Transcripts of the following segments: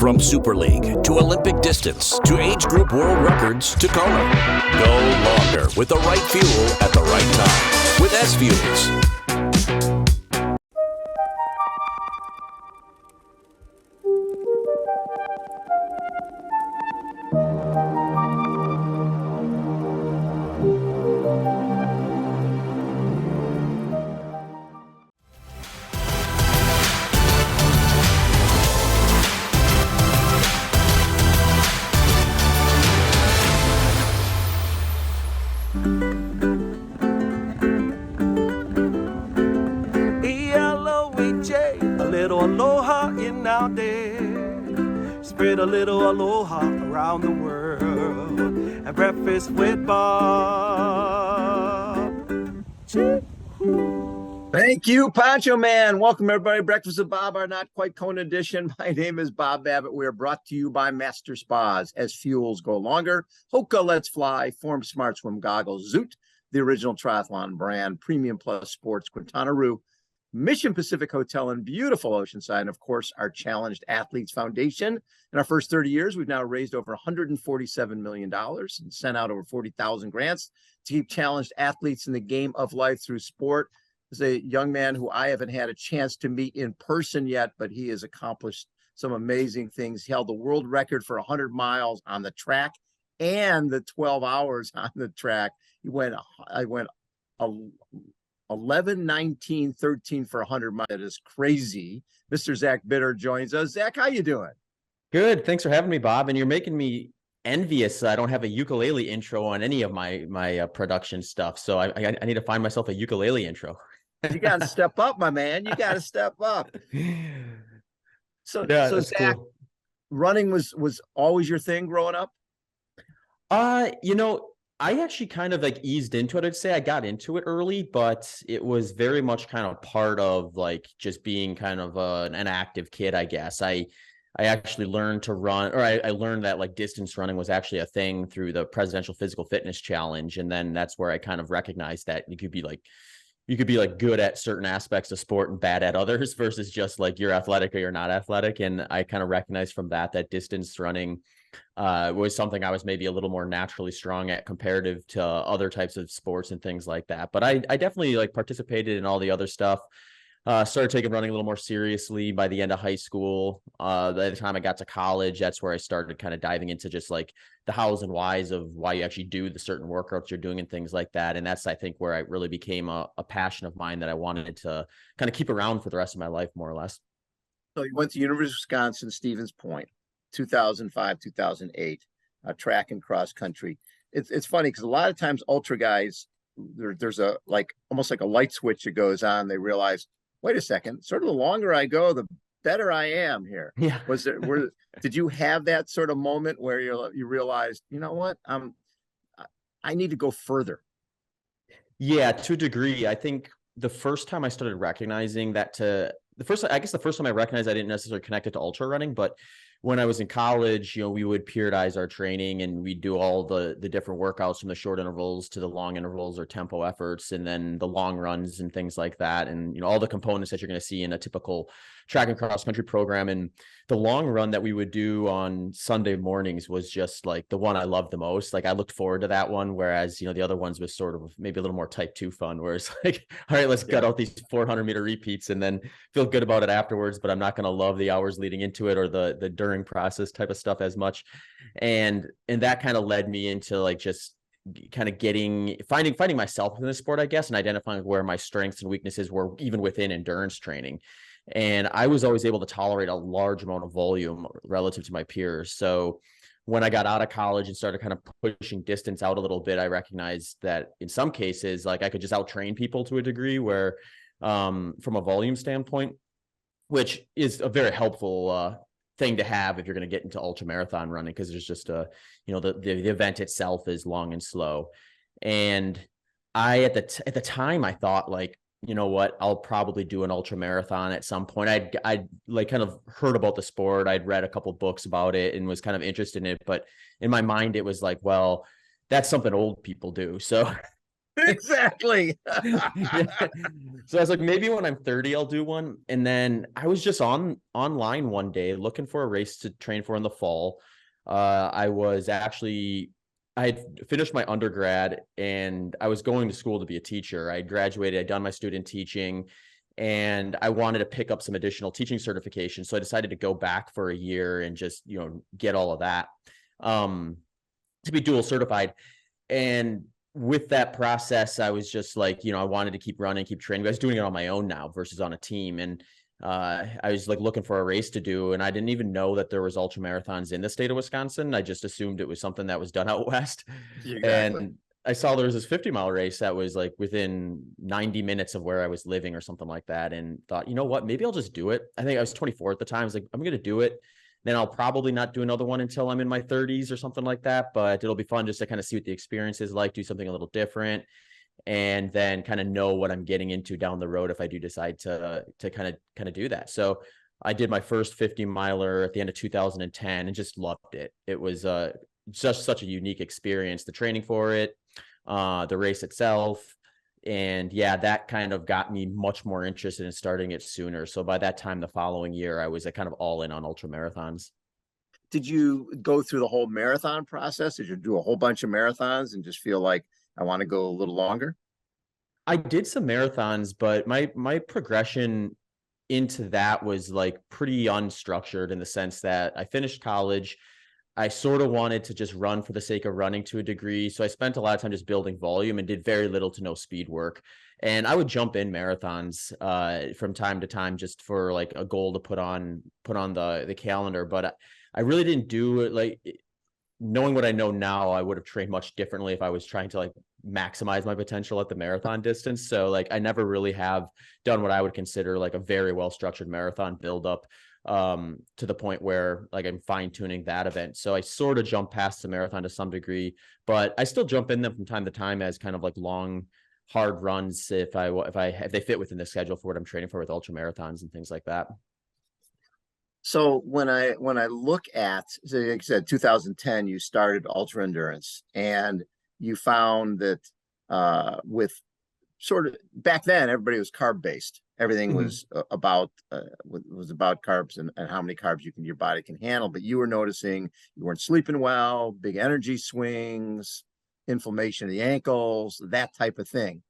From Super League to Olympic distance to age group world records to Kona. Go longer with the right fuel at the right time with SFuels. Aloha in our day, spread a little aloha around the world at breakfast with Bob. Thank you, Poncho Man. Welcome, everybody. Breakfast with Bob, our Not Quite Kona edition. My name is Bob Babbitt. We are brought to you by Master Spas. As fuels go longer, Hoka Let's Fly, Form Smart Swim Goggles, Zoot, the original triathlon brand, Premium Plus Sports, Quintana Roo, Mission Pacific Hotel in beautiful Oceanside, and of course, our Challenged Athletes Foundation. In our first 30 years, we've now raised over $147 million and sent out over 40,000 grants to keep challenged athletes in the game of life through sport. There's a young man who I haven't had a chance to meet in person yet, but he has accomplished some amazing things. He held the world record for 100 miles on the track and the 12 hours on the track. I went 11, 19, 13 for 100 miles. That is crazy. Mr. Zach Bitter joins us. Zach, how you doing? Good. Thanks for having me, Bob. And you're making me envious. I don't have a ukulele intro on any of my production stuff. So I need to find myself a ukulele intro. You got to step up, my man. You got to step up. So Zach, cool. Running was always your thing growing up? I actually kind of like eased into it. I'd say I got into it early, but it was very much kind of part of like just being kind of an active kid, I guess. I actually learned to run, or I learned that like distance running was actually a thing through the Presidential Physical Fitness Challenge. And then that's where I kind of recognized that you could be like good at certain aspects of sport and bad at others versus just like you're athletic or you're not athletic. And I kind of recognized from that distance running was something I was maybe a little more naturally strong at comparative to other types of sports and things like that. But I definitely like participated in all the other stuff. Started taking running a little more seriously by the end of high school. By the time I got to college, that's where I started kind of diving into just like the hows and whys of why you actually do the certain workouts you're doing and things like that. And that's, I think, where I really became a passion of mine that I wanted to kind of keep around for the rest of my life, more or less. So you went to University of Wisconsin, Stevens Point, 2005, 2008, track and cross country. It's funny because a lot of times ultra guys, there's a like almost like a light switch that goes on. They realize, wait a second, sort of the longer I go, the better I am here. Yeah. Did you have that sort of moment where you realized, you know what, I need to go further? Yeah, to a degree. I think the first time I started recognizing that the first time I recognized I didn't necessarily connect it to ultra running, but when I was in college, we would periodize our training and we'd do all the different workouts from the short intervals to the long intervals or tempo efforts, and then the long runs and things like that. And, all the components that you're going to see in a typical track and cross country program. And the long run that we would do on Sunday mornings was just like the one I loved the most. Like I looked forward to that one. Whereas, the other ones was sort of maybe a little more type 2 fun, where it's like, all right, let's gut out these 400-meter repeats and then feel good about it afterwards, but I'm not going to love the hours leading into it or the during process type of stuff as much. And that kind of led me into like just kind of finding myself in the sport, I guess, and identifying where my strengths and weaknesses were even within endurance training. And I was always able to tolerate a large amount of volume relative to my peers. So when I got out of college and started kind of pushing distance out a little bit, I recognized that in some cases, like I could just out-train people to a degree where from a volume standpoint, which is a very helpful thing to have if you're going to get into ultra marathon running, because there's just the event itself is long and slow. And I at the time I thought like, you know what, I'll probably do an ultra marathon at some point. I'd like kind of heard about the sport. I'd read a couple of books about it and was kind of interested in it. But in my mind, it was like, well, that's something old people do. So Exactly. Yeah. So I was like, maybe when I'm 30, I'll do one. And then I was just online one day looking for a race to train for in the fall. I had finished my undergrad and I was going to school to be a teacher. I had graduated, I'd done my student teaching, and I wanted to pick up some additional teaching certification. So I decided to go back for a year and just, get all of that to be dual certified. And with that process, I was just like, I wanted to keep running, keep training. I was doing it on my own now versus on a team. And I was like looking for a race to do. And I didn't even know that there was ultra marathons in the state of Wisconsin. I just assumed it was something that was done out west. Exactly. And I saw there was this 50-mile race that was like within 90 minutes of where I was living or something like that. And thought, you know what, maybe I'll just do it. I think I was 24 at the time. I was like, I'm going to do it. Then I'll probably not do another one until I'm in my 30s or something like that. But it'll be fun just to kind of see what the experience is like, do something a little different, and then kind of know what I'm getting into down the road if I do decide to kind of do that. So I did my first 50 miler at the end of 2010 and just loved it. It was just such a unique experience, the training for it, the race itself. And yeah, that kind of got me much more interested in starting it sooner. So by that time, the following year, I was kind of all in on ultra marathons. Did you go through the whole marathon process? Did you do a whole bunch of marathons and just feel like I want to go a little longer? I did some marathons, but my progression into that was like pretty unstructured in the sense that I finished college. I sort of wanted to just run for the sake of running to a degree. So I spent a lot of time just building volume and did very little to no speed work. And I would jump in marathons from time to time just for like a goal to put on the calendar. But I really didn't do it like knowing what I know now, I would have trained much differently if I was trying to like maximize my potential at the marathon distance. So like I never really have done what I would consider like a very well structured marathon buildup to the point where like I'm fine tuning that event. So I sort of jump past the marathon to some degree, but I still jump in them from time to time as kind of like long, hard runs if they fit within the schedule for what I'm training for with ultra marathons and things like that. So when I look at, so like I said, 2010, you started ultra endurance, and you found that with sort of back then everybody was carb based. Everything was about carbs and how many carbs your body can handle. But you were noticing you weren't sleeping well, big energy swings, inflammation of the ankles, that type of thing.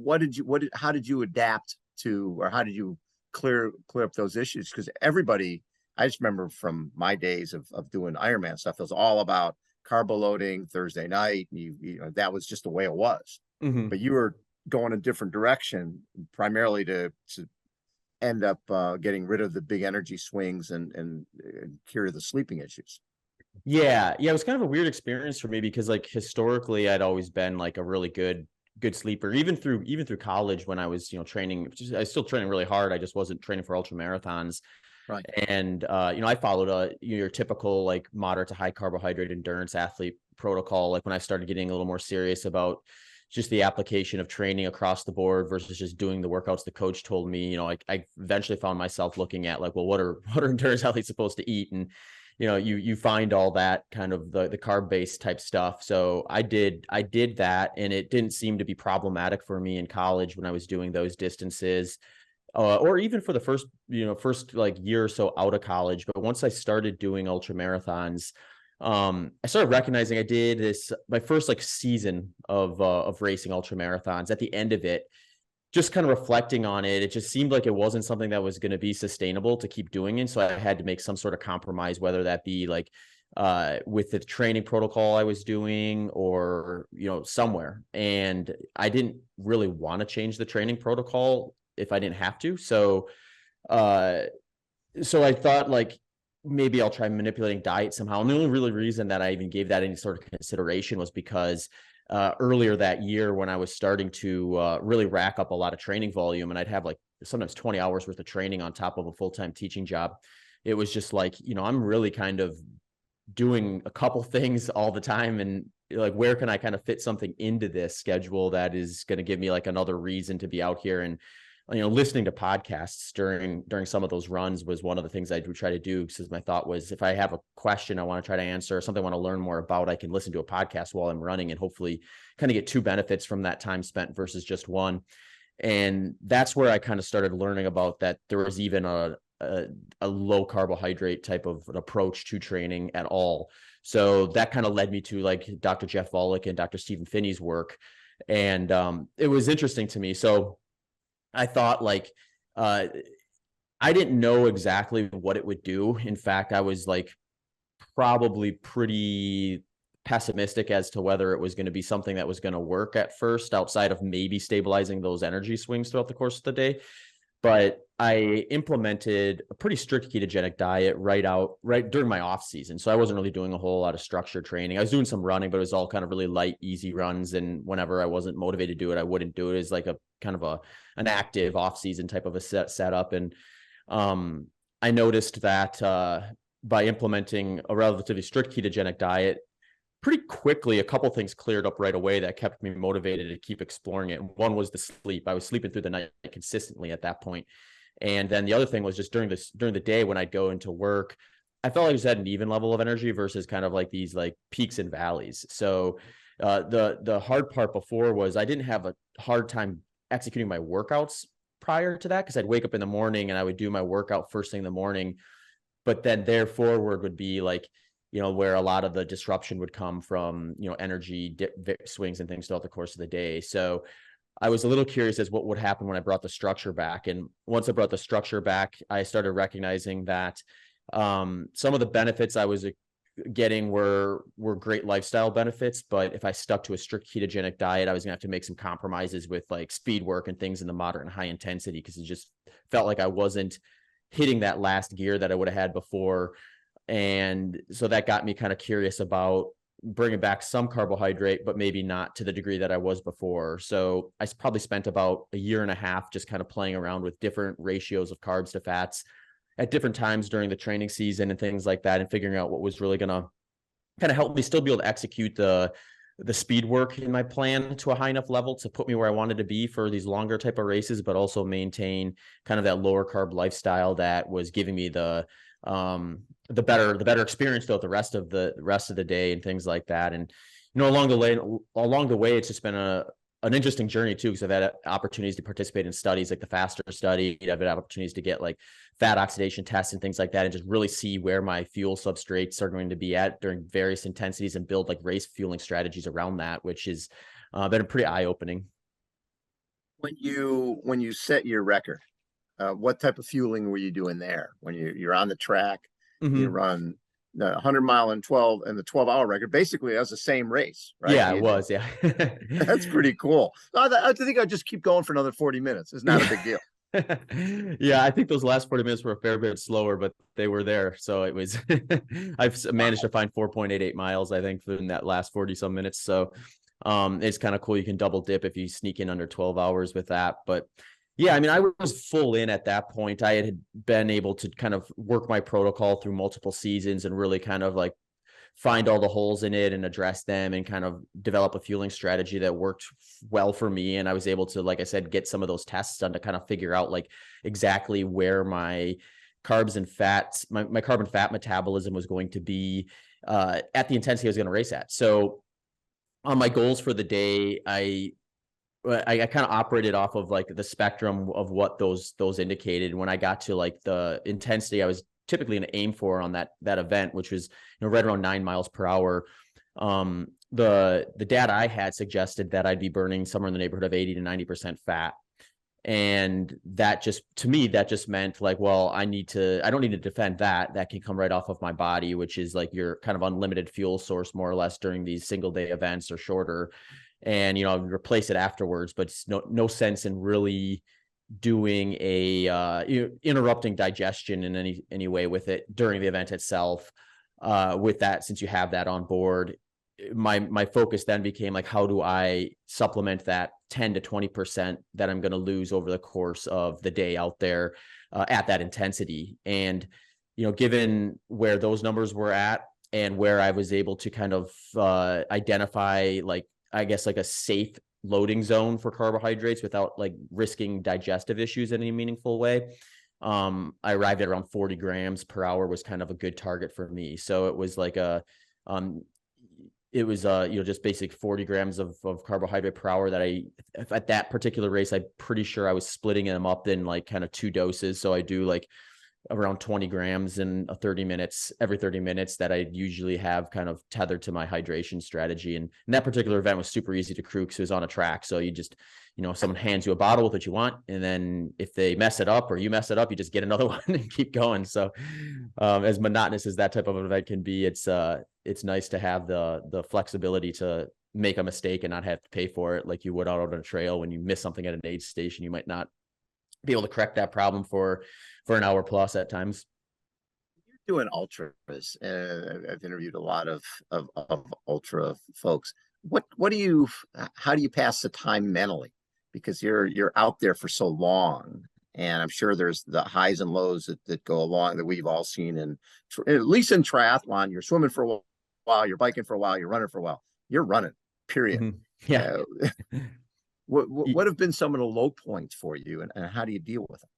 How did you adapt to, or how did you clear up those issues? Because everybody, I just remember from my days of doing Ironman stuff, it was all about carbo loading Thursday night. You know, that was just the way it was. But you were going a different direction, primarily to end up getting rid of the big energy swings and cure the sleeping issues. Yeah. It was kind of a weird experience for me because like historically I'd always been like a really good sleeper, even through college when I was, training. I was still training really hard. I just wasn't training for ultra marathons. Right. And, I followed your typical like moderate to high carbohydrate endurance athlete protocol. Like when I started getting a little more serious about just the application of training across the board versus just doing the workouts the coach told me, I eventually found myself looking at like, well, what are endurance athletes supposed to eat? And, you find all that kind of the carb based type stuff. So I did that, and it didn't seem to be problematic for me in college when I was doing those distances. Or even for the first like year or so out of college. But once I started doing ultra marathons, I started recognizing I did my first like season of racing ultra marathons. At the end of it, just kind of reflecting on it, it just seemed like it wasn't something that was going to be sustainable to keep doing it. So I had to make some sort of compromise, whether that be like with the training protocol I was doing or, somewhere. And I didn't really want to change the training protocol if I didn't have to. So I thought like, maybe I'll try manipulating diet somehow. And the only really reason that I even gave that any sort of consideration was because earlier that year when I was starting to really rack up a lot of training volume, and I'd have like sometimes 20 hours worth of training on top of a full-time teaching job. It was just like, I'm really kind of doing a couple things all the time. And like, where can I kind of fit something into this schedule that is going to give me like another reason to be out here and listening to podcasts during some of those runs was one of the things I would try to do, because my thought was, if I have a question I want to try to answer, or something I want to learn more about, I can listen to a podcast while I'm running and hopefully kind of get two benefits from that time spent versus just one. And that's where I kind of started learning about that there was even a low carbohydrate type of an approach to training at all. So that kind of led me to like Dr. Jeff Volek and Dr. Stephen Finney's work. And it was interesting to me. So I thought like, I didn't know exactly what it would do. In fact, I was like probably pretty pessimistic as to whether it was going to be something that was going to work at first, outside of maybe stabilizing those energy swings throughout the course of the day. But I implemented a pretty strict ketogenic diet right during my off season. So I wasn't really doing a whole lot of structured training. I was doing some running, but it was all kind of really light, easy runs. And whenever I wasn't motivated to do it, I wouldn't do it as like a kind of an active off season type of a setup. And I noticed that by implementing a relatively strict ketogenic diet, pretty quickly, a couple things cleared up right away that kept me motivated to keep exploring it. One was the sleep. I was sleeping through the night consistently at that point. And then the other thing was just during the day when I'd go into work, I felt like I was at an even level of energy versus kind of like these like peaks and valleys. So the hard part before was I didn't have a hard time executing my workouts prior to that, because I'd wake up in the morning and I would do my workout first thing in the morning. But then there forward would be like, where a lot of the disruption would come from, energy swings and things throughout the course of the day. So I was a little curious as what would happen when I brought the structure back. And once I brought the structure back, I started recognizing that some of the benefits I was getting were great lifestyle benefits. But if I stuck to a strict ketogenic diet, I was gonna have to make some compromises with like speed work and things in the moderate and high intensity, because it just felt like I wasn't hitting that last gear that I would have had before. And so that got me kind of curious about bringing back some carbohydrate, but maybe not to the degree that I was before. So I probably spent about a year and a half just kind of playing around with different ratios of carbs to fats at different times during the training season and things like that, and figuring out what was really going to kind of help me still be able to execute the speed work in my plan to a high enough level to put me where I wanted to be for these longer type of races, but also maintain kind of that lower carb lifestyle that was giving me the better experience throughout the rest of the day and things like that. And along the way, it's just been an interesting journey too, because I've had opportunities to participate in studies like the FASTER study. I've had opportunities to get like fat oxidation tests and things like that, and just really see where my fuel substrates are going to be at during various intensities and build like race fueling strategies around that, which has been pretty eye-opening. When you set your record, what type of fueling were you doing there? When you're on the track, you run the 100-mile and the 12-hour record, basically that's the same race, right? Yeah, it was. Yeah. That's pretty cool. I think I'd just keep going for another 40 minutes. It's not a big deal. Yeah, I think those last 40 minutes were a fair bit slower, but they were there. So it was, I've managed to find 4.88 miles, I think, in that last 40 some minutes. So it's kind of cool. You can double dip if you sneak in under 12 hours with that. But yeah, I mean, I was full in at that point. I had been able to kind of work my protocol through multiple seasons and really kind of like find all the holes in it and address them and kind of develop a fueling strategy that worked well for me. And I was able to, like I said, get some of those tests done to kind of figure out like exactly where my carbs and fats, my carb and fat metabolism was going to be at the intensity I was going to race at. So on my goals for the day, I kind of operated off of like the spectrum of what those indicated. When I got to like the intensity I was typically going to aim for on that event, which was right around 9 miles per hour, the data I had suggested that I'd be burning somewhere in the neighborhood of 80 to 90% fat. And that just, to me, that just meant like, well, I don't need to defend that. That can come right off of my body, which is like your kind of unlimited fuel source, more or less, during these single day events or shorter. And, replace it afterwards, but it's no sense in really doing interrupting digestion in any way with it during the event itself. With that, since you have that on board, my focus then became like, how do I supplement that 10 to 20% that I'm going to lose over the course of the day out there at that intensity? And, given where those numbers were at and where I was able to kind of identify like, I guess like a safe loading zone for carbohydrates without like risking digestive issues in any meaningful way. I arrived at around 40 grams per hour was kind of a good target for me. So it was like just basic 40 grams of carbohydrate per hour that at that particular race, I'm pretty sure I was splitting them up in like kind of 2 doses. So I do like around 20 grams in every 30 minutes that I usually have kind of tethered to my hydration strategy. And that particular event was super easy to crew because it was on a track. So you just, someone hands you a bottle with what you want. And then if they mess it up or you mess it up, you just get another one and keep going. So as monotonous as that type of event can be, it's nice to have the flexibility to make a mistake and not have to pay for it like you would out on a trail. When you miss something at an aid station, you might not be able to correct that problem for an hour plus at times. You're doing ultras. I've interviewed a lot of ultra folks. How do you pass the time mentally? Because you're out there for so long, and I'm sure there's the highs and lows that go along that we've all seen. And at least in triathlon, you're swimming for a while, you're biking for a while, you're running for a while. You're running, period. Mm-hmm. Yeah. What have been some of the low points for you, and how do you deal with them?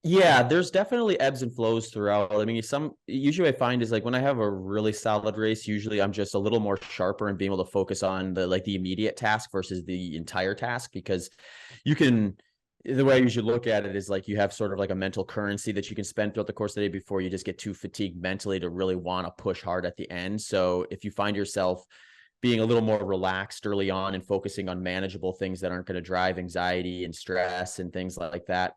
Yeah, there's definitely ebbs and flows throughout. I mean, usually I find is like when I have a really solid race, usually I'm just a little more sharper and being able to focus on the immediate task versus the entire task, because the way I usually look at it is like you have sort of like a mental currency that you can spend throughout the course of the day before you just get too fatigued mentally to really want to push hard at the end. So if you find yourself being a little more relaxed early on and focusing on manageable things that aren't going to drive anxiety and stress and things like that,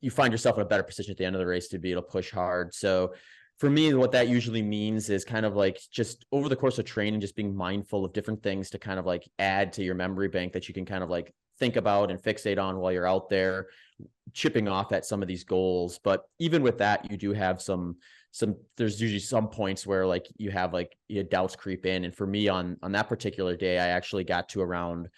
you find yourself in a better position at the end of the race to be able to push hard. So for me, what that usually means is kind of like just over the course of training, just being mindful of different things to kind of like add to your memory bank that you can kind of like think about and fixate on while you're out there chipping off at some of these goals. But even with that, you do have there's usually some points where like you have like your doubts creep in. And for me on that particular day, I actually got to around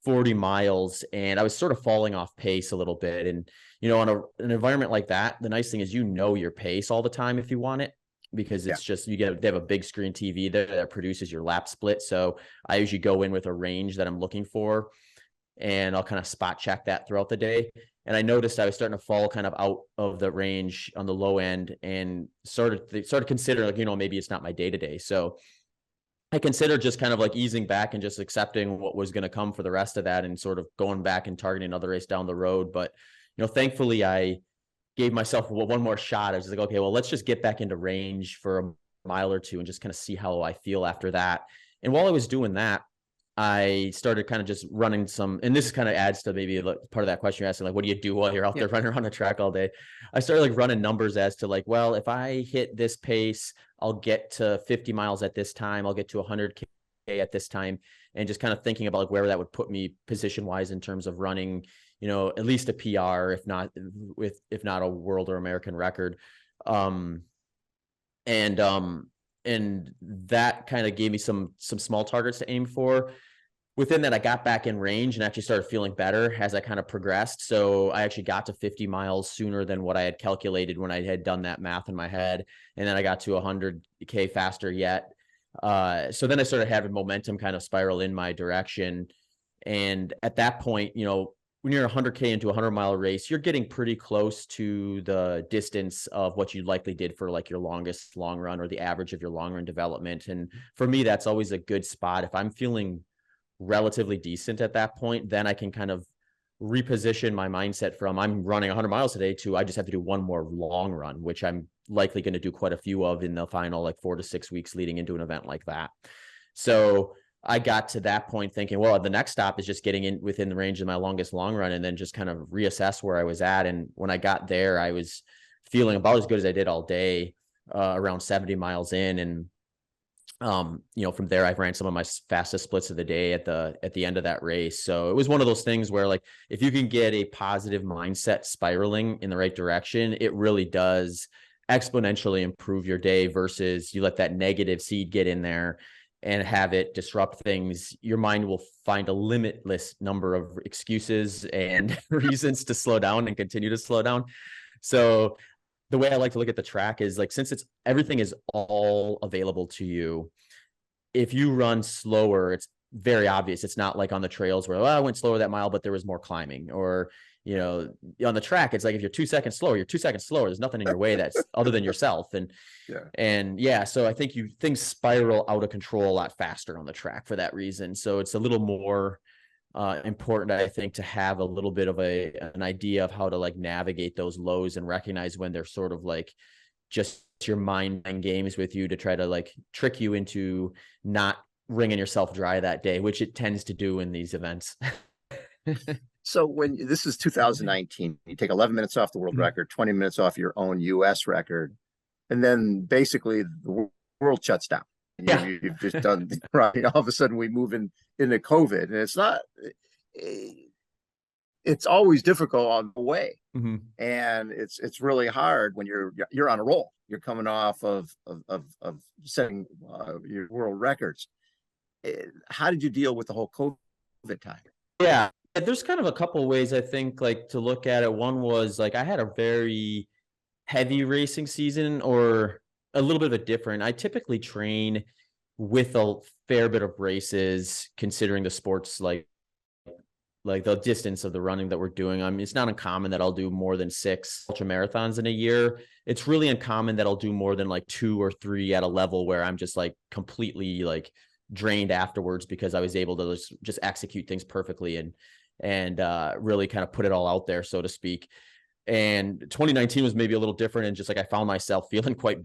40 miles and I was sort of falling off pace a little bit. And, on an environment like that, the nice thing is, your pace all the time if you want it, because it's just, they have a big screen TV there that produces your lap split. So I usually go in with a range that I'm looking for and I'll kind of spot check that throughout the day. And I noticed I was starting to fall kind of out of the range on the low end and started to consider like, maybe it's not my day to day. So I considered just kind of like easing back and just accepting what was going to come for the rest of that and sort of going back and targeting another race down the road. But, thankfully I gave myself one more shot. I was like, okay, well, let's just get back into range for a mile or two and just kind of see how I feel after that. And while I was doing that, I started kind of just running and this kind of adds to maybe part of that question you're asking, like, what do you do while you're out there running around the track all day? I started like running numbers as to like, well, if I hit this pace, I'll get to 50 miles at this time. I'll get to 100K at this time. And just kind of thinking about like where that would put me position wise in terms of running, at least a PR, if not a world or American record. And that kind of gave me some small targets to aim for. Within that, I got back in range and actually started feeling better as I kind of progressed. So I actually got to 50 miles sooner than what I had calculated when I had done that math in my head. And then I got to 100K faster yet. So then I started having momentum kind of spiral in my direction. And at that point, when you're 100K into a 100-mile race, you're getting pretty close to the distance of what you likely did for like your longest long run or the average of your long run development. And for me, that's always a good spot. If I'm feeling relatively decent at that point, then I can kind of reposition my mindset from I'm running 100 miles today to I just have to do one more long run, which I'm likely going to do quite a few of in the final like 4 to 6 weeks leading into an event like that. So I got to that point thinking, well, the next stop is just getting in within the range of my longest long run and then just kind of reassess where I was at. And when I got there, I was feeling about as good as I did all day, around 70 miles in. And, from there, I ran some of my fastest splits of the day at the end of that race. So it was one of those things where like, if you can get a positive mindset spiraling in the right direction, it really does exponentially improve your day versus you let that negative seed get in there and have it disrupt things. Your mind will find a limitless number of excuses and reasons to slow down and continue to slow down. So the way I like to look at the track is like, since everything is all available to you, if you run slower, it's very obvious. It's not like on the trails where, I went slower that mile, but there was more climbing, or, on the track, it's like, if you're 2 seconds slower, you're 2 seconds slower. There's nothing in your way that's other than yourself. So I think things spiral out of control a lot faster on the track for that reason. So it's a little more important, I think, to have a little bit of an idea of how to like navigate those lows and recognize when they're sort of like just your mind playing games with you to try to like trick you into not wringing yourself dry that day, which it tends to do in these events. So when this is 2019, you take 11 minutes off the world record, 20 minutes off your own US record, and then basically the world shuts down. You've just done right. All of a sudden we move into COVID, and it's always difficult on the way. And it's really hard when you're on a roll. You're coming off of setting your world records. How did you deal with the whole COVID time? Yeah, there's kind of a couple of ways, I think, like to look at it. One was like I had a very heavy racing season, or a little bit of a different. I typically train with a fair bit of races, considering the sports like the distance of the running that we're doing. I mean, it's not uncommon that I'll do more than 6 ultra marathons in a year. It's really uncommon that I'll do more than like 2 or 3 at a level where I'm just like completely like drained afterwards, because I was able to just execute things perfectly and really kind of put it all out there, so to speak. And 2019 was maybe a little different, and just like I found myself feeling quite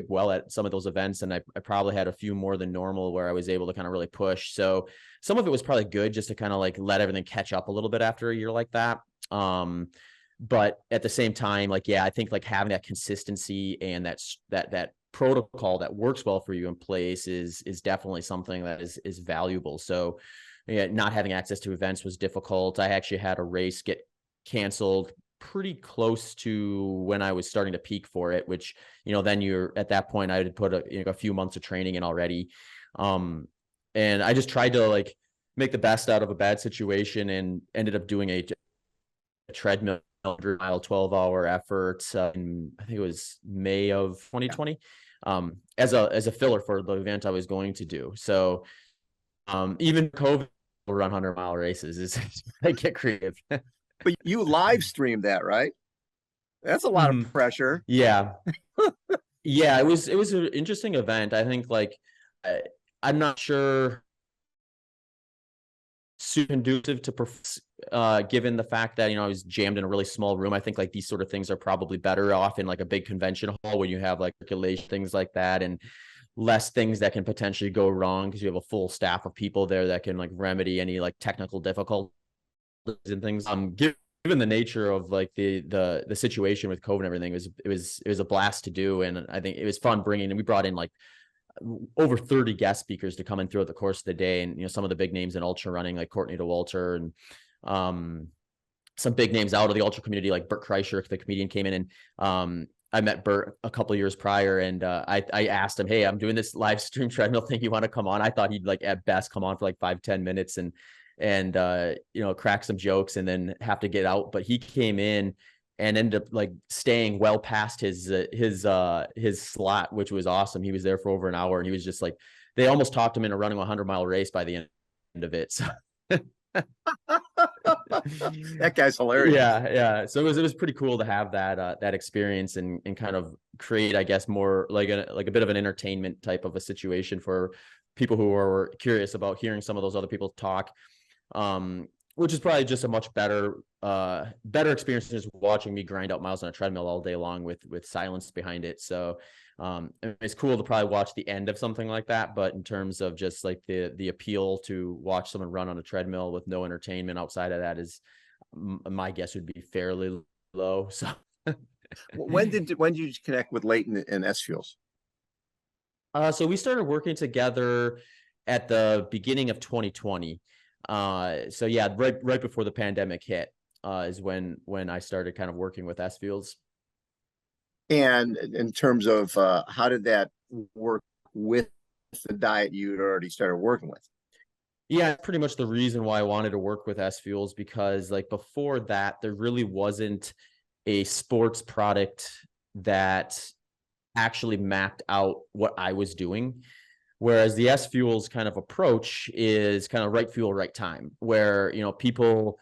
well at some of those events, and I probably had a few more than normal where I was able to kind of really push. So some of it was probably good, just to kind of like let everything catch up a little bit after a year like that. But at the same time, like, yeah, I think like having that consistency and that protocol that works well for you in place is definitely something that is valuable. So yeah, not having access to events was difficult. I actually had a race get canceled pretty close to when I was starting to peak for it, which, then you're at that point, I had put a few months of training in already. And I just tried to like make the best out of a bad situation, and ended up doing a treadmill 100-mile 12-hour effort in, I think it was May of 2020, as a filler for the event I was going to do. So even COVID will run 100-mile races. They get creative. But you live streamed that, right? That's a lot of pressure. Yeah. Yeah, it was an interesting event. I think like I'm not sure super conducive to given the fact that I was jammed in a really small room. I think like these sort of things are probably better off in like a big convention hall, when you have like circulation, things like that, and less things that can potentially go wrong, because you have a full staff of people there that can like remedy any like technical difficulties and things. Given the nature of like the situation with COVID and everything, it was a blast to do, and I think it was fun bringing. And we brought in like over 30 guest speakers to come in throughout the course of the day, and some of the big names in ultra running, like Courtney DeWalter, and some big names out of the ultra community, like Bert Kreischer, the comedian, came in. And I met Bert a couple of years prior, and I asked him, hey, I'm doing this live stream treadmill thing, you want to come on? I thought he'd like at best come on for like 5-10 minutes and crack some jokes and then have to get out. But he came in and ended up like staying well past his slot, which was awesome. He was there for over an hour, and he was just like, they almost talked him into running a 100-mile race by the end of it. So that guy's hilarious. Yeah. So it was pretty cool to have that experience and kind of create, I guess, more like a bit of an entertainment type of a situation for people who are curious about hearing some of those other people talk. Which is probably just a much better experience than just watching me grind out miles on a treadmill all day long with silence behind it. So it's cool to probably watch the end of something like that, but in terms of just like the appeal to watch someone run on a treadmill with no entertainment outside of that, is my guess would be fairly low. So when did you connect with Leighton and SFuels? So we started working together at the beginning of 2020. So yeah, right before the pandemic hit, is when I started kind of working with SFuels. And in terms of how did that work with the diet you'd already started working with? Yeah, pretty much the reason why I wanted to work with SFuels, because like before that, there really wasn't a sports product that actually mapped out what I was doing. Whereas the SFuels kind of approach is kind of right fuel, right time, where, you know, people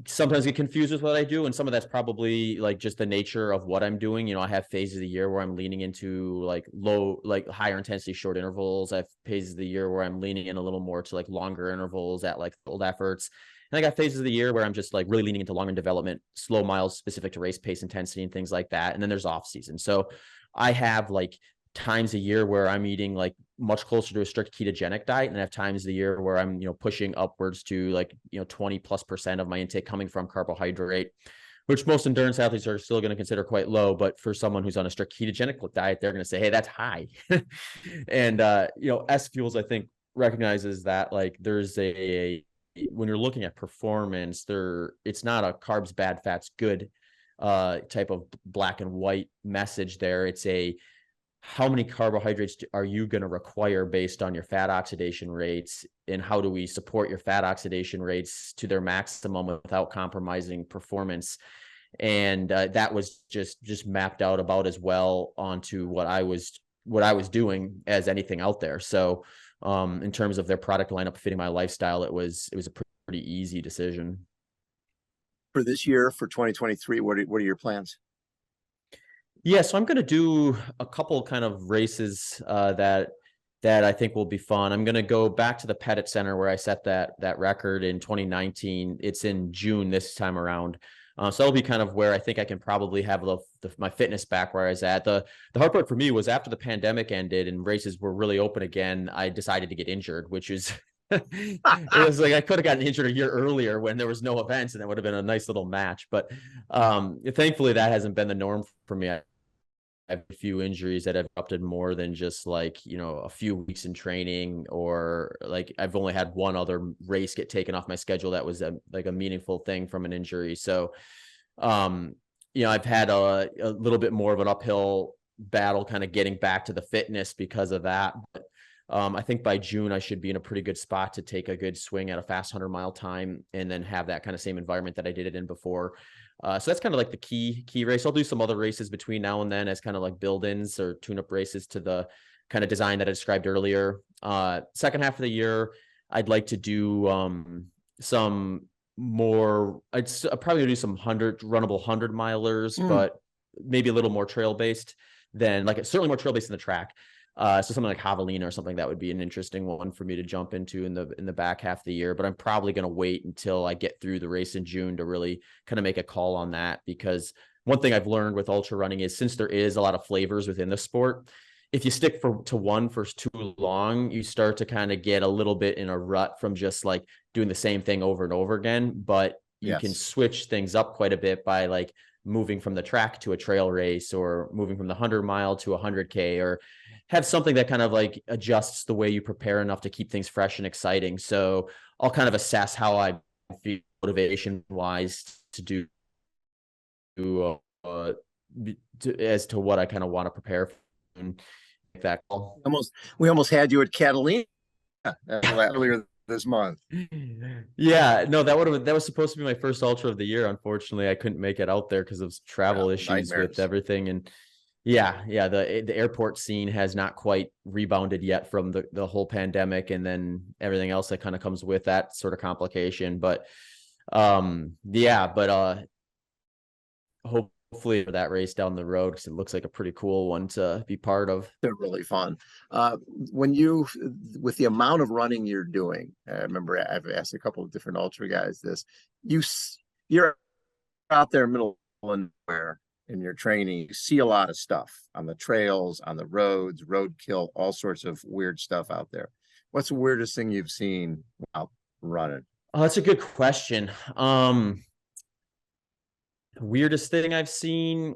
sometimes get confused with what I do. And some of that's probably like just the nature of what I'm doing. You know, I have phases of the year where I'm leaning into like higher intensity, short intervals. I have phases of the year where I'm leaning in a little more to like longer intervals at like old efforts. And I got phases of the year where I'm just like really leaning into longer development, slow miles specific to race pace intensity and things like that. And then there's off season. So I have like times a year where I'm eating like much closer to a strict ketogenic diet, and I have times of the year where I'm, you know, pushing upwards to like, you know, 20+% of my intake coming from carbohydrate, which most endurance athletes are still going to consider quite low. But for someone who's on a strict ketogenic diet, they're going to say, hey, that's high. And, you know, SFuels, I think, recognizes that like there's when you're looking at performance, it's not a carbs bad, fats good type of black and white message there. It's a how many carbohydrates are you going to require based on your fat oxidation rates, and how do we support your fat oxidation rates to their maximum without compromising performance? And that was just mapped out about as well onto what I was doing as anything out there. So in terms of their product lineup fitting my lifestyle, it was a pretty easy decision. For this year, for 2023, what are your plans? Yeah, so I'm going to do a couple kind of races that I think will be fun. I'm going to go back to the Pettit Center where I set that record in 2019. It's in June this time around. So that'll be kind of where I think I can probably have my fitness back where I was at. The hard part for me was after the pandemic ended and races were really open again, I decided to get injured, which is it was like I could have gotten injured a year earlier when there was no events, and that would have been a nice little match. But thankfully, that hasn't been the norm for me. I have a few injuries that have erupted more than just like, you know, a few weeks in training, or like I've only had one other race get taken off my schedule that was a meaningful thing from an injury. So, you know, I've had a little bit more of an uphill battle kind of getting back to the fitness because of that. But I think by June, I should be in a pretty good spot to take a good swing at a fast 100-mile time and then have that kind of same environment that I did it in before. So that's kind of like the key race. I'll do some other races between now and then as kind of like build-ins or tune-up races to the kind of design that I described earlier. Second half of the year, I'd like to do some more. I'd probably do some runnable 100-milers, but maybe a little more trail-based than certainly more trail-based than the track. So something like Javelina or something, that would be an interesting one for me to jump into in the back half of the year. But I'm probably going to wait until I get through the race in June to really kind of make a call on that, because one thing I've learned with ultra running is, since there is a lot of flavors within the sport, if you stick to one for too long, you start to kind of get a little bit in a rut from just like doing the same thing over and over again. But you can switch things up quite a bit by like moving from the track to a trail race, or moving from the 100-mile to 100K, or have something that kind of like adjusts the way you prepare enough to keep things fresh and exciting. So I'll kind of assess how I feel motivation wise to do as to what I kind of want to prepare for and make that call. We almost had you at Catalina earlier this month. Yeah, no, that was supposed to be my first ultra of the year. Unfortunately, I couldn't make it out there because of travel issues with everything. And yeah, the airport scene has not quite rebounded yet from the whole pandemic, and then everything else that kind of comes with that sort of complication. But hopefully for that race down the road, because it looks like a pretty cool one to be part of. They're really fun. With the amount of running you're doing, I remember I've asked a couple of different ultra guys this. You're out there middle of nowhere in your training. You see a lot of stuff on the trails, on the roads, roadkill, all sorts of weird stuff out there. What's the weirdest thing you've seen while running? Oh, that's a good question. Weirdest thing I've seen,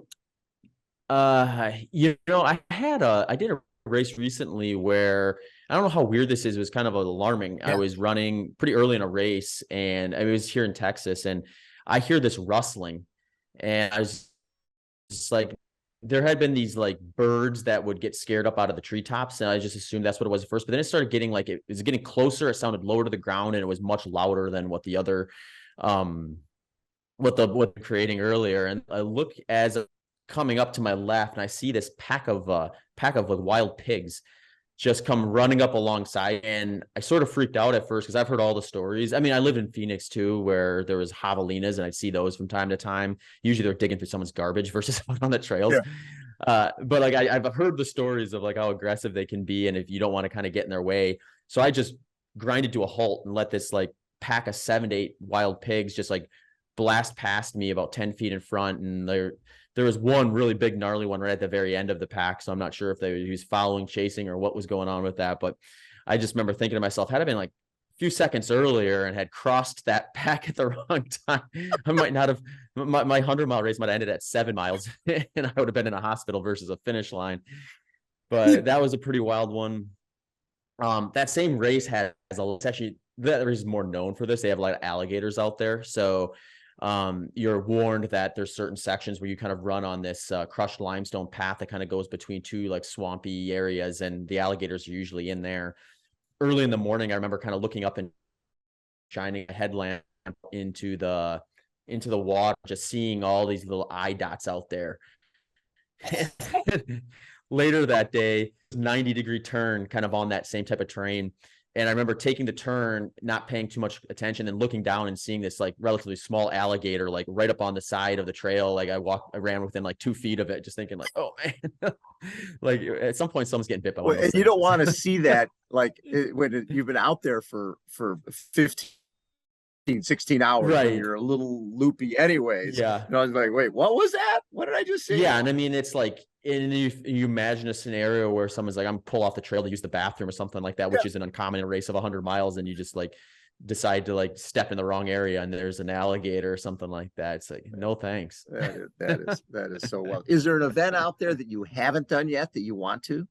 I did a race recently where, I don't know how weird this is, it was kind of alarming. I was running pretty early in a race, and I was here in Texas, and I hear this rustling, and I was just like, there had been these like birds that would get scared up out of the treetops, and I just assumed that's what it was at first. But then it started getting like, it was getting closer. It sounded lower to the ground, and it was much louder than what the other, what they're creating earlier. And I look as coming up to my left, and I see this pack of like wild pigs just come running up alongside. And I sort of freaked out at first because I've heard all the stories. I mean, I lived in Phoenix too, where there was javelinas, and I'd see those from time to time. Usually they're digging through someone's garbage versus out on the trails. But like I've heard the stories of like how aggressive they can be, and if you don't want to kind of get in their way. So I just grinded to a halt and let this like pack of 7 to 8 wild pigs just like blast past me about 10 feet in front. And there was one really big gnarly one right at the very end of the pack. So I'm not sure if he was following, chasing, or what was going on with that. But I just remember thinking to myself, had I been like a few seconds earlier and had crossed that pack at the wrong time, I might not have, my 100-mile race might have ended at 7 miles and I would have been in a hospital versus a finish line. But that was a pretty wild one. That same race has it's actually, that race is more known for this. They have a lot of alligators out there. So you're warned that there's certain sections where you kind of run on this crushed limestone path that kind of goes between 2 like swampy areas, and the alligators are usually in there. Early in the morning, I remember kind of looking up and shining a headlamp into the water, just seeing all these little eye dots out there. Later that day, 90-degree turn kind of on that same type of terrain. And I remember taking the turn, not paying too much attention, and looking down and seeing this like relatively small alligator, like right up on the side of the trail. Like I ran within like 2 feet of it, just thinking like, oh man, like at some point someone's getting bit by one. And you don't want to see that like when you've been out there for 15, 16 hours, right? And you're a little loopy anyways. Yeah. And I was like, wait, what was that? What did I just see? Yeah. And I mean, it's like, and you imagine a scenario where someone's like, I'm pull off the trail to use the bathroom or something like that, which isn't uncommon in a race of 100 miles. And you just like decide to like step in the wrong area and there's an alligator or something like that. It's like, no, thanks. That is so well. Is there an event out there that you haven't done yet that you want to?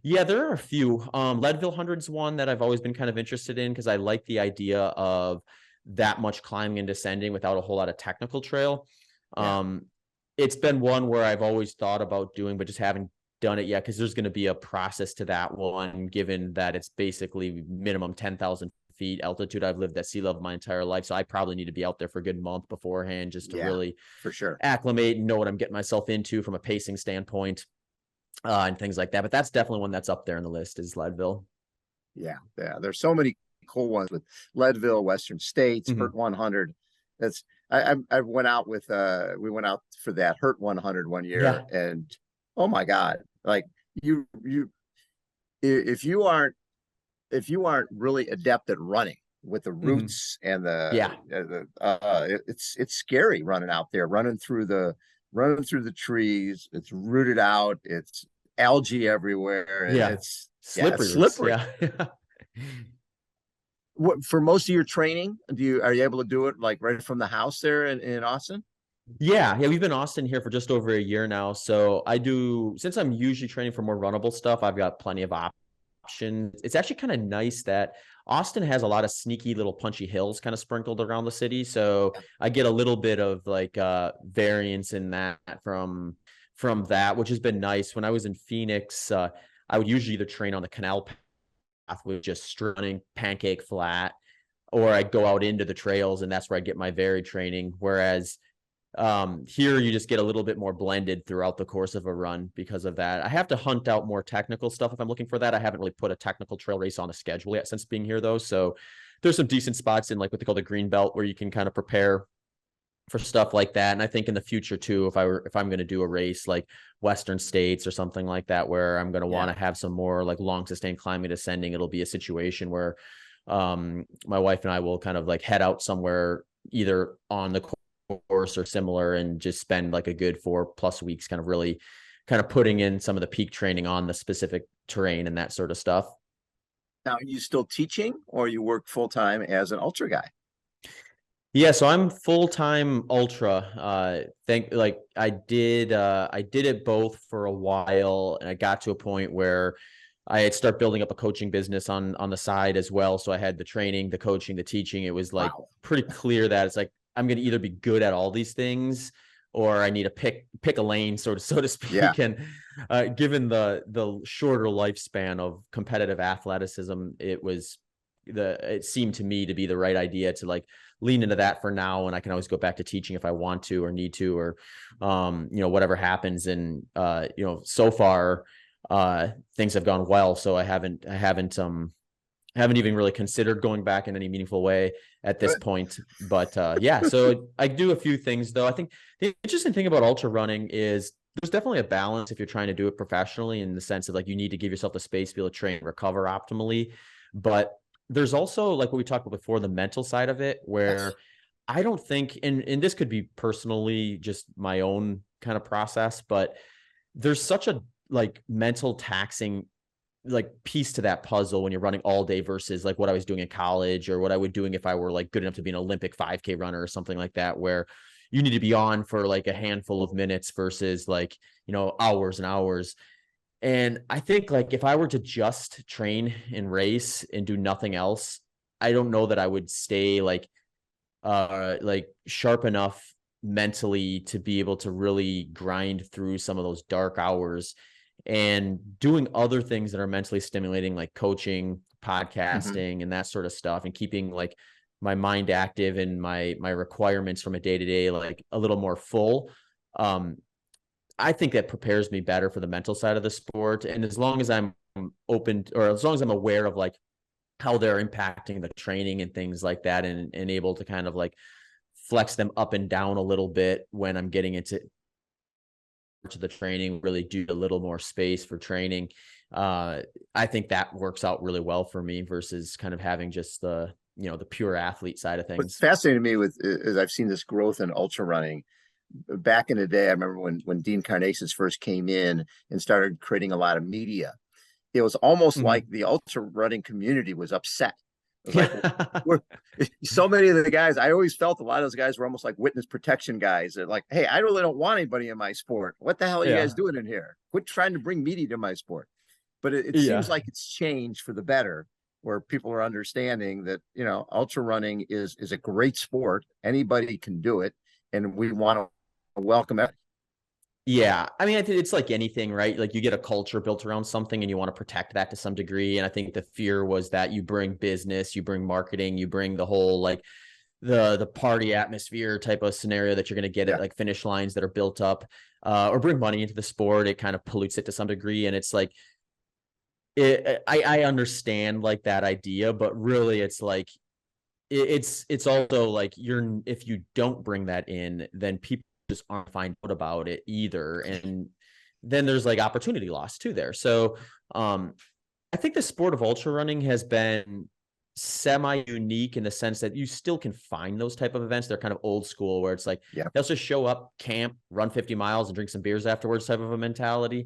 Yeah, there are a few. Leadville 100's one that I've always been kind of interested in because I like the idea of that much climbing and descending without a whole lot of technical trail. It's been one where I've always thought about doing, but just haven't done it yet because there's going to be a process to that one, given that it's basically minimum 10,000 feet altitude. I've lived at sea level my entire life, so I probably need to be out there for a good month beforehand just to really for sure acclimate and know what I'm getting myself into from a pacing standpoint. And things like that. But that's definitely one that's up there on the list is Leadville. Yeah. There's so many cool ones with Leadville, Western States, Hurt 100. That's I went out with we went out for that Hurt 100 one year, and oh my God, like you if you aren't really adept at running with the roots and it's scary running out there, running through the trees. It's rooted out. It's algae everywhere. And it's slippery. What, for most of your training, are you able to do it like right from the house there in Austin? Yeah. We've been in Austin here for just over a year now. So since I'm usually training for more runnable stuff, I've got plenty of options. It's actually kind of nice that Austin has a lot of sneaky little punchy hills kind of sprinkled around the city. So I get a little bit of like variance in that from that, which has been nice. When I was in Phoenix, I would usually either train on the canal path with just running pancake flat, or I'd go out into the trails and that's where I get my varied training. Whereas here you just get a little bit more blended throughout the course of a run because of that. I have to hunt out more technical stuff if I'm looking for that. I haven't really put a technical trail race on a schedule yet since being here though. So there's some decent spots in like what they call the green belt where you can kind of prepare for stuff like that. And I think in the future too, if I'm going to do a race like Western States or something like that, where I'm going to want to have some more like long sustained climbing and descending, it'll be a situation where my wife and I will kind of like head out somewhere either on the course or similar and just spend like a good 4+ weeks kind of really kind of putting in some of the peak training on the specific terrain and that sort of stuff. Now, are you still teaching or you work full-time as an ultra guy? Yeah, so I'm full-time ultra. I did it both for a while, and I got to a point where I had started building up a coaching business on the side as well. So I had the training, the coaching, the teaching. It was like pretty clear that it's like I'm going to either be good at all these things or I need to pick a lane, so to speak. Yeah. And given the shorter lifespan of competitive athleticism, it seemed to me to be the right idea to like lean into that for now. And I can always go back to teaching if I want to or need to, or, whatever happens. And, so far, things have gone well. So I haven't even really considered going back in any meaningful way at this point. But yeah, so I do a few things though. I think the interesting thing about ultra running is there's definitely a balance if you're trying to do it professionally, in the sense of like you need to give yourself the space to be able to train and recover optimally. But there's also, like what we talked about before, the mental side of it, where I don't think, and this could be personally just my own kind of process, but there's such a like mental taxing like piece to that puzzle when you're running all day versus like what I was doing in college, or what I would doing if I were like good enough to be an Olympic 5K runner or something like that, where you need to be on for like a handful of minutes versus like, hours and hours. And I think like if I were to just train and race and do nothing else, I don't know that I would stay like sharp enough mentally to be able to really grind through some of those dark hours. And doing other things that are mentally stimulating, like coaching, podcasting, and that sort of stuff, and keeping like my mind active and my requirements from a day-to-day like a little more full, I think that prepares me better for the mental side of the sport. And as long as I'm open, or as long as I'm aware of like how they're impacting the training and things like that, and able to kind of like flex them up and down a little bit when I'm getting into the training, really do a little more space for training. I think that works out really well for me versus kind of having just the pure athlete side of things. What's fascinating to me is I've seen this growth in ultra running. Back in the day, I remember when Dean Karnazes first came in and started creating a lot of media. It was almost like the ultra running community was upset. It was like, so many of the guys, I always felt a lot of those guys were almost like witness protection guys. They're like, hey, I really don't want anybody in my sport. What the hell are you guys doing in here? Quit trying to bring media to my sport. But it seems like it's changed for the better, where people are understanding that, ultra running is a great sport. Anybody can do it. And we want to welcome it. Yeah. I mean, I think it's like anything, right? Like you get a culture built around something and you want to protect that to some degree. And I think the fear was that you bring business, you bring marketing, you bring the whole, like the party atmosphere type of scenario that you're going to get at like finish lines that are built up, or bring money into the sport. It kind of pollutes it to some degree. And it's like, I understand like that idea, but really it's like, it's also like if you don't bring that in, then people just aren't find out about it either, and then there's like opportunity loss too there. So I think the sport of ultra running has been semi-unique in the sense that you still can find those type of events. They're kind of old school, where it's like they'll just show up, camp, run 50 miles and drink some beers afterwards type of a mentality.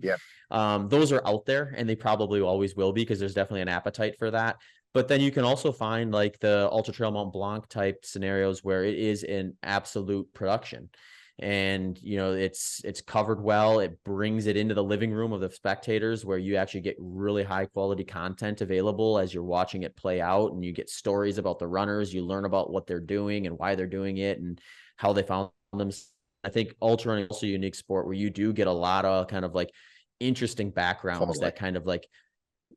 Those are out there, and they probably always will be, because there's definitely an appetite for that. But then you can also find like the Ultra Trail Mont Blanc type scenarios where it is an absolute production. And, it's covered well. It brings it into the living room of the spectators, where you actually get really high quality content available as you're watching it play out, and you get stories about the runners. You learn about what they're doing and why they're doing it and how they found them. I think ultra running is also a unique sport where you do get a lot of kind of like interesting backgrounds that kind of like,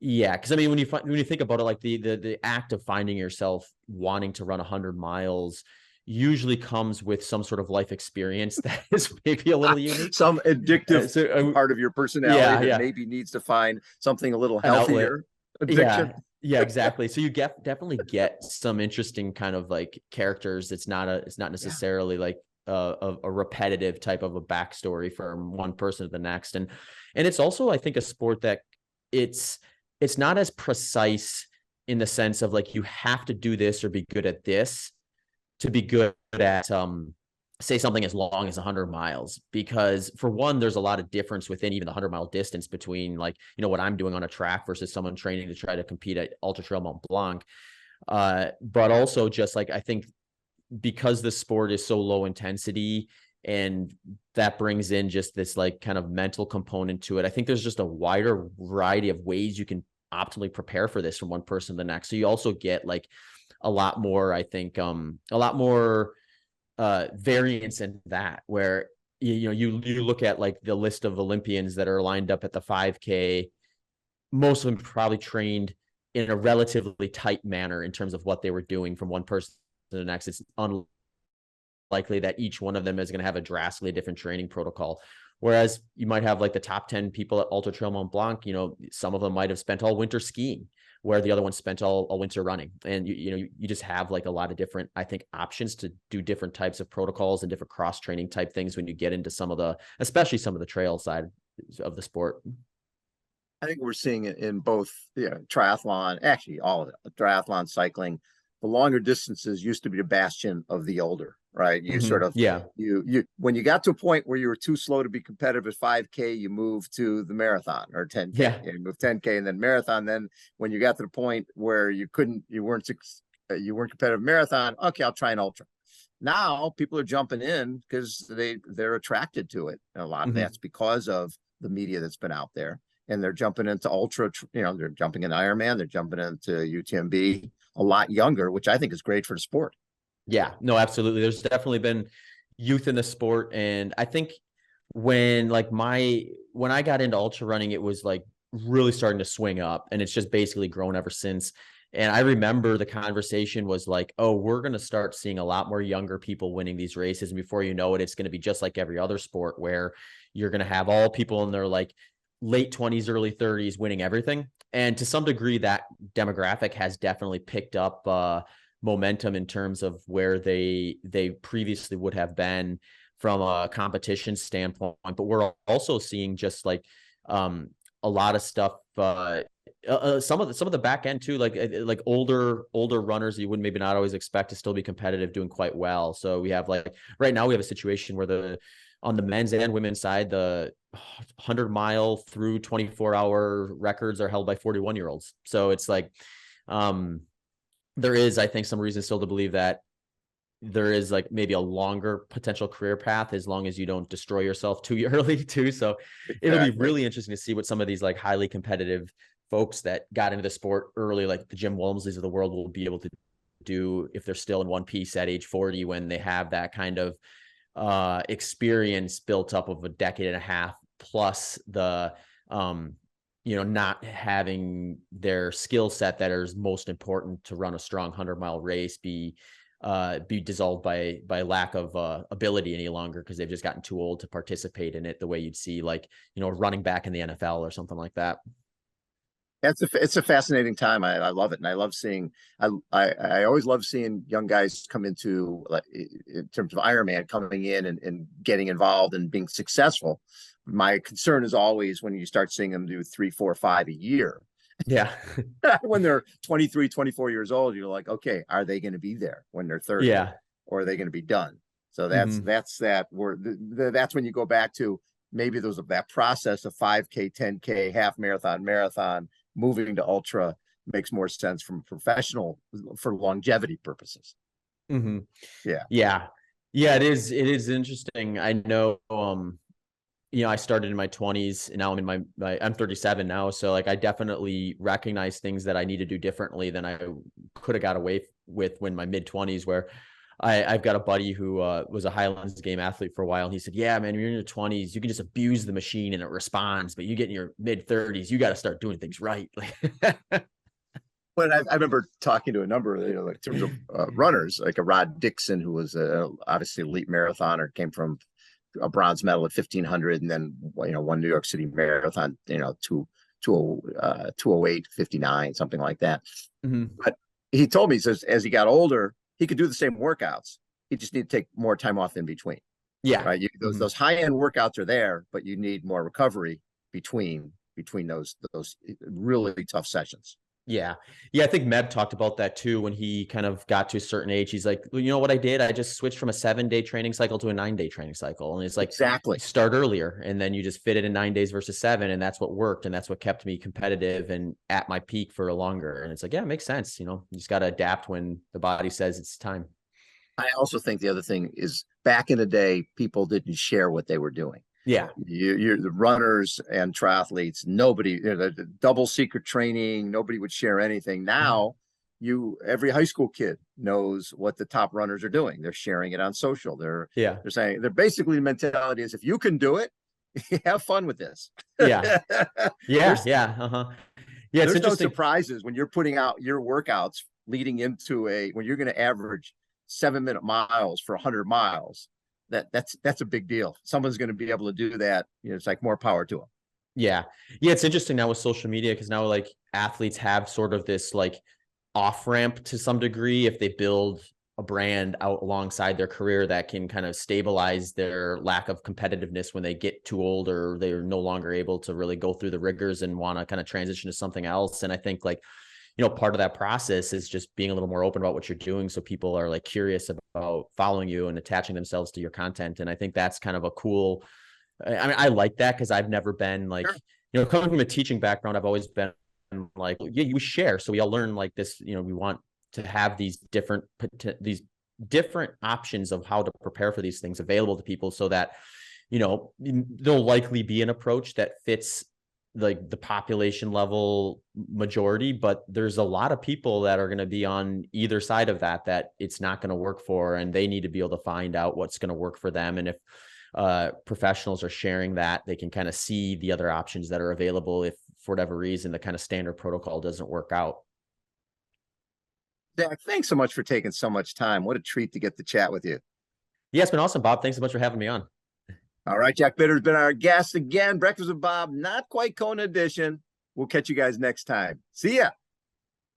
because I mean, when you think about it, like the act of finding yourself wanting to run 100 miles usually comes with some sort of life experience that is maybe a little unique, some addictive part of your personality that maybe needs to find something a little healthier. Addiction. Yeah, exactly. So you definitely get some interesting kind of like characters. It's not necessarily like a repetitive type of a backstory from one person to the next. And it's also, I think, a sport that it's not as precise in the sense of like, you have to do this or be good at this to be good at, say something as long as 100 miles, because for one, there's a lot of difference within even the 100-mile distance between like, what I'm doing on a track versus someone training to try to compete at Ultra Trail Mont Blanc. But also just like, I think because the sport is so low intensity, and that brings in just this like kind of mental component to it, I think there's just a wider variety of ways you can optimally prepare for this from one person to the next. So you also get like a lot more, I think, variance in that, where, you look at like the list of Olympians that are lined up at the 5K, most of them probably trained in a relatively tight manner in terms of what they were doing from one person to the next. It's unlikely that each one of them is going to have a drastically different training protocol. Whereas you might have like the top 10 people at Ultra Trail Mont Blanc, you know, some of them might have spent all winter skiing, where the other one spent all winter running. And you just have like a lot of different, I think, options to do different types of protocols and different cross training type things when you get into some of the, especially some of the trail side of the sport. I think we're seeing it in both, triathlon, actually all of it, triathlon, cycling. The longer distances used to be the bastion of the older, right? You sort of, yeah, you when you got to a point where you were too slow to be competitive at 5K, you moved to the marathon or 10K. Yeah. You moved 10K and then marathon. Then when you got to the point where you weren't competitive marathon, okay, I'll try an ultra. Now people are jumping in because they're attracted to it. And a lot of that's because of the media that's been out there. And they're jumping into ultra, they're jumping into Ironman, they're jumping into UTMB a lot younger, which I think is great for the sport. Yeah, no, absolutely. There's definitely been youth in the sport. And I think when I got into ultra running, it was like really starting to swing up, and it's just basically grown ever since. And I remember the conversation was like, oh, we're going to start seeing a lot more younger people winning these races. And before you know it, it's going to be just like every other sport where you're going to have all people in their like late 20s, early 30s winning everything. And to some degree, that demographic has definitely picked up momentum in terms of where they previously would have been from a competition standpoint. But we're also seeing just like a lot of stuff, some of the back end too, like older runners you wouldn't maybe not always expect to still be competitive, doing quite well. So we have like right now we have a situation where on the men's and women's side, the 100-mile through 24-hour records are held by 41-year-olds. So it's like there is, I think, some reason still to believe that there is like maybe a longer potential career path as long as you don't destroy yourself too early too. So it'll be really interesting to see what some of these like highly competitive folks that got into the sport early, like the Jim Walmsleys of the world, will be able to do if they're still in one piece at age 40, when they have that kind of experience built up of a decade and a half, plus the not having their skill set that is most important to run a strong 100-mile race be dissolved by lack of ability any longer, because they've just gotten too old to participate in it the way you'd see like running back in the NFL or something like that. It's a fascinating time. I love it, and I love seeing. I always love seeing young guys come into, like, in terms of Ironman, coming in and getting involved and being successful. My concern is always when you start seeing them do 3, 4, 5 a year. Yeah. When they're 23, 24 years old, you're like, okay, are they going to be there when they're 30? Yeah. Or are they going to be done? So that's when you go back to maybe there was that process of 5K, 10K, half marathon, moving to ultra makes more sense from professional for longevity purposes. Yeah. It is interesting. I know, I started in my 20s, and now I'm 37 now. So like, I definitely recognize things that I need to do differently than I could have got away with when my mid 20s, where I've got a buddy who was a Highlands game athlete for a while. And he said, yeah, man, when you're in your 20s, you can just abuse the machine and it responds, but you get in your mid 30s, you got to start doing things right. But I remember talking to a number of, like, in terms of runners, like a Rod Dixon, who was obviously elite marathoner, came from a bronze medal at 1500, and then won New York City Marathon, 208, 59, something like that. But he told me, he says, as he got older, he could do the same workouts. He just need to take more time off in between. Yeah, right. Those high end workouts are there, but you need more recovery between those really tough sessions. Yeah. I think Meb talked about that too when he kind of got to a certain age. He's like, well, you know what I did? I just switched from a 7-day training cycle to a 9-day training cycle. And it's like, exactly, start earlier, and then you just fit it in 9 days versus 7. And that's what worked. And that's what kept me competitive and at my peak for a longer. And it's like, yeah, it makes sense. You just got to adapt when the body says it's time. I also think the other thing is, back in the day, people didn't share what they were doing. Yeah. You're the runners and triathletes, nobody, the double secret training, nobody would share anything. Now, every high school kid knows what the top runners are doing. They're sharing it on social. They're saying, they're basically, the mentality is, if you can do it, have fun with this. Yeah. There's no surprises when you're putting out your workouts leading into when you're going to average 7-minute miles for 100 miles. that's a big deal. Someone's going to be able to do that. You know, it's like more power to them. Yeah. Yeah. It's interesting now with social media, because now like athletes have sort of this like off ramp to some degree if they build a brand out alongside their career that can kind of stabilize their lack of competitiveness when they get too old or they're no longer able to really go through the rigors and want to kind of transition to something else. And I think like, you know, part of that process is just being a little more open about what you're doing. So people are like curious about following you and attaching themselves to your content. And I think that's kind of a cool, I mean, I like that because I've never been like, Sure. you know, coming from a teaching background, I've always been like, yeah, you share. So we all learn like this, you know, we want to have these different options of how to prepare for these things available to people so that, you know, there'll likely be an approach that fits like the population level majority, but there's a lot of people that are going to be on either side of that it's not going to work for, and they need to be able to find out what's going to work for them. And if professionals are sharing that, they can kind of see the other options that are available if for whatever reason the kind of standard protocol doesn't work out. Zach, thanks so much for taking so much time. What a treat to get to chat with you. Yeah, it's been awesome, Bob. Thanks so much for having me on. All right, Jack Bitter's been our guest again. Breakfast with Bob, not quite Kona edition. We'll catch you guys next time. See ya.